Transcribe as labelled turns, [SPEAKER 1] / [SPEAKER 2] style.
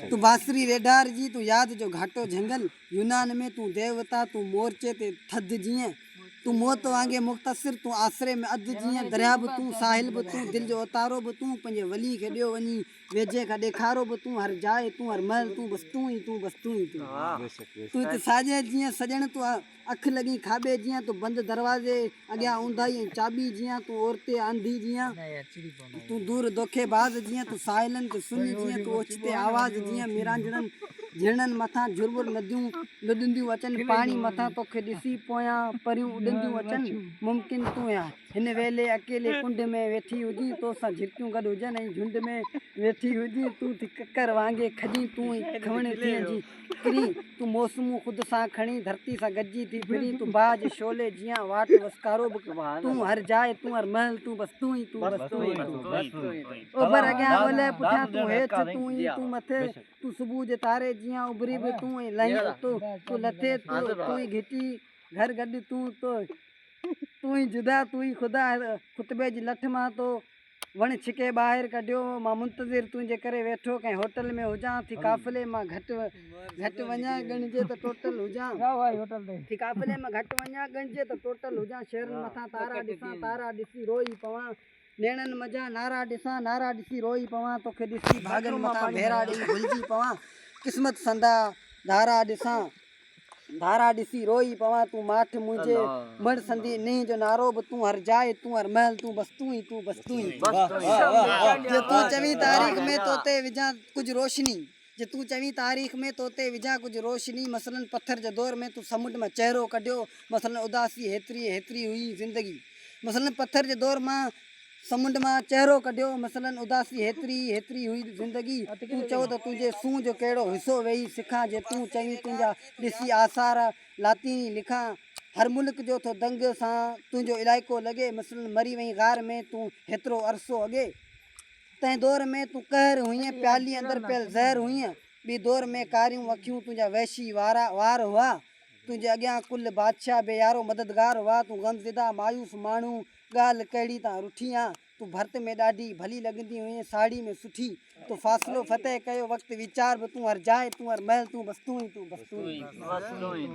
[SPEAKER 1] तू बासरी रेडार जी तू याद जो घाटो जंगल यूनान में तू देवता तू मोर्चे ते थद जिए तू मौत वांगे मुख्तसिर तू आसरे में अध जिए दरिया बि तू साहिल बि तू दिल जो उतारो बि तू पंहिंजे वली खे ॾियो वञी वेझे खां ॾेखारो बि तू हर जाए तू हर महल तू बस तू ही तू बस तू ही तू तू हिते साॼे जीअं सॼण तू अख लॻी खाॿे जीअं तू बंदि दरवाजे अॻियां ऊंधाई चाबी जीअं तू औरते आंधी जीअं तू दूर धोखेबाज़ जीअं तू साहिलनि ते सुनी जीअं तू ओचिते आवाज़ जीअं मिरांजड़नि झिरननि मथां झुरबुर नदियूं लुॾंदियूं अचनि पाणी मथां तोखे ॾिसी पोयां परियूं उॾंदियूं अचनि मुमकिन तूं या हिन वेले अकेले कुंड में वेठी हुजी तोसां झिरकियूं गॾु हुजनि ऐं झुंड में वेठी हुजी तूं थी ककर वांगे खजी तूं ई खवण थिए जी किरी तू मौसमूं ख़ुदि सां खणी धरती सां गॾिजी थी फिरी तू बाज शोले जीअं वाट वसकारो बि तूं हर जाए तूं हर महल तूं बस तूं ही तूं बस तूं ही ओभर अॻियां ओलह पुठियां तूं हेठि तूं ई तूं मथे तू सुबुह जे तारे जीअं उभरी बि तूं ई लही तूं लथे तूं ई घिटी घर गॾु तूं ही जुदा तूं ही ख़ुदा खुतबे जी लठ मां तो वण छिके ॿाहिरि कढियो मां मुंतज़िर तुंहिंजे करे वेठो कंहिं होटल में हुजां थी काफ़िले मां घटि वञा ॻणिजे त टोटल हुजां थी काफ़िले मां घटि वञा ॻणिजे त टोटल हुजां शहरनि मथां तारा ॾिसां तारा ॾिसी रोई पवां नेणनि मज़ा नारा ॾिसां नारा ॾिसी रोई पवां तोखे ॾिसी भागनि मथां भेरा ॾेई भुलिजी पवां क़िस्मत संदा धारा ॾिसां धारा ॾिसी रोई पवां तूं माठ मुंहिंजे मण संदी नींहं जो नारो बि तूं हर जाए तूं हर महल तूं बस तूं ही तूं बस तूं ही जे तूं चवीं तारीख़ में तोते विझां कुझु रोशनी जे तूं चवीं तारीख़ में तोते विझां कुझु रोशनी मसलन पत्थर जे दौर में तूं समुंड में चहिरो कढियो मसलन उदासी हेतिरी हुई ज़िंदगी मसलन पत्थर जे दौर मां समुंड मां चहिरो कढियो मसलन उदासी हेतिरी हुई ज़िंदगी तूं चओ त तुंहिंजे सूंह जो कहिड़ो हिसो वेही सिखां जे तूं चवीं तुंहिंजा ॾिसी आसार लातीनी लिखां हर मुल्क जो थो दंग सां तुंहिंजो इलाइक़ो लॻे मसलन मरी वई गार में तूं हेतिरो अरसो अॻे तंहिं दौर में तूं कहर हुईं प्याली अंदरि पियल ज़हर हुईं ॿी दौर में कारियूं अखियूं तुंहिंजा वहशी वार हुआ तुंहिंजे अॻियां कुल बादशाह बेयारो मददगार हुआ तूं ग़मज़िदा मायूस माण्हू ॻाल्हि कहिड़ी तां रुठी आहे तूं भर्त में ॾाढी भली लॻंदी हुईं साड़ी में सुठी तूं फ़ासिलो फ़तेह कयो वक़्तु वीचार बि तूं हर जाए तूं हर महल तूं बस तूं ही तूं बस तूं ही